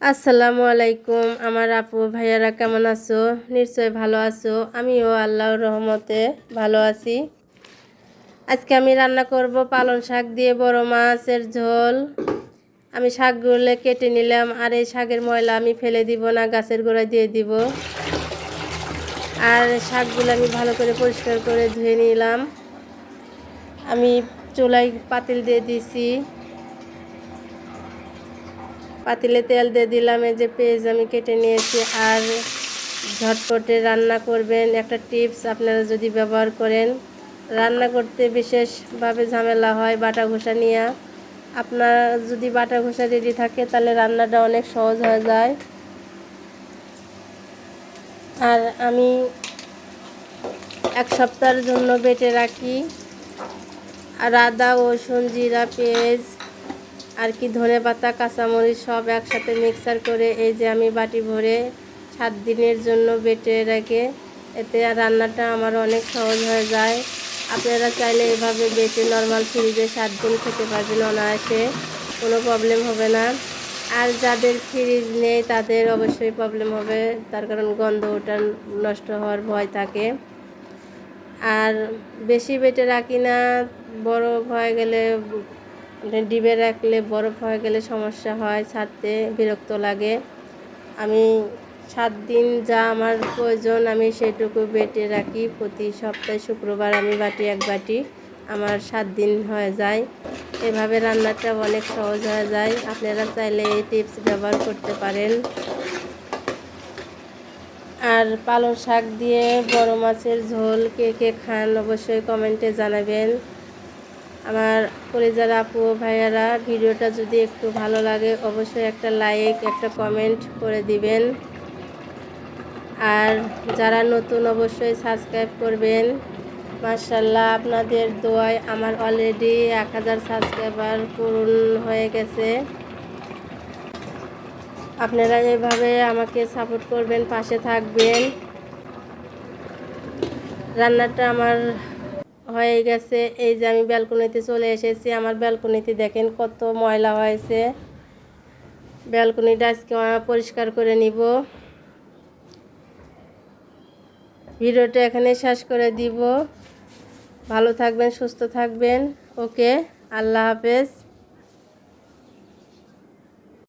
আসসালামু আলাইকুম আমার আপু ভাইয়ারা কেমন আছো? নিশ্চয় ভালো আছো। আমিও আল্লাহর রহমতে ভালো আছি। আজকে আমি রান্না করব পালং শাক দিয়ে বড় মাছের ঝোল। আমি শাকগুলো কেটে নিলাম, আর এই শাকের ময়লা আমি ফেলে দিব না, গাছের গোড়ায় দিয়ে দিব। আর শাকগুলো আমি ভালো করে পরিষ্কার করে ধুয়ে নিলাম। আমি চুলায় পাতিল দিয়ে দিছি, পাতিলে তেল দিয়ে দিলাম। এই যে পেঁয়াজ আমি কেটে নিয়েছি। আর ঝটপটে রান্না করবেন, একটা টিপস আপনারা যদি ব্যবহার করেন, রান্না করতে বিশেষভাবে ঝামেলা হয় বাটা ঘষা নিয়ে। আপনার যদি বাটা ঘষা রেডি থাকে তাহলে রান্নাটা অনেক সহজ হয়ে যায়। আর আমি এক সপ্তাহের জন্য বেটে রাখি। আর আদা, রসুন, জিরা, পেঁয়াজ আর কি ধনেপাতা, কাঁচামরিচ সব একসাথে মিক্সার করে এই যে আমি বাটি ভরে 7 দিনের জন্য বেটে রেখে, এতে রান্নাটা আমার অনেক সহজ হয়ে যায়। আপনারা চাইলে এভাবে বেটে নর্মাল ফ্রিজে 7 দিন খেতে পারবেন অনায়াসে, কোনো প্রবলেম হবে না। আর যাদের ফ্রিজ নেই তাদের অবশ্যই প্রবলেম হবে, তার কারণ গন্ধ ওটা নষ্ট হওয়ার ভয় থাকে। আর বেশি বেটে রাখি না, বরফ হয়ে গেলে, ডিবে রাখলে বরফ হয়ে গেলে সমস্যা হয়, ছাড়তে বিরক্ত লাগে। আমি 7 দিন যা আমার প্রয়োজন আমি সেটুকু বেটে রাখি। প্রতি সপ্তাহে শুক্রবার আমি বাটি এক বাটি, আমার 7 দিন হয়ে যায়। এভাবে রান্নাটা অনেক সহজ হয়ে যায়। আপনারা চাইলে এই টিপস ব্যবহার করতে পারেন। আর পালং শাক দিয়ে বড় মাছের ঝোল কে কে খান অবশ্যই কমেন্টে জানাবেন। আমার কলিজার আপু ভাইয়ারা, ভিডিওটা যদি একটু ভালো লাগে অবশ্যই একটা লাইক, একটা কমেন্ট করে দিবেন। আর যারা নতুন অবশ্যই সাবস্ক্রাইব করবেন। মাশাআল্লাহ, আপনাদের দোয়ায় আমার অলরেডি 1000 সাবস্ক্রাইবার পূরণ হয়ে গেছে। আপনারা এভাবে আমাকে সাপোর্ট করবেন, পাশে থাকবেন। রান্নাটা আমার হয়ে গেছে। এই যে আমি ব্যালকনিতে চলে এসেছি। আমার ব্যালকনিতে দেখেন কত ময়লা হয়েছে। ব্যালকনিটা আজকে পরিষ্কার করে নিব। ভিডিওটা এখানে শেষ করে দিব। ভালো থাকবেন, সুস্থ থাকবেন। ওকে, আল্লাহ হাফেজ।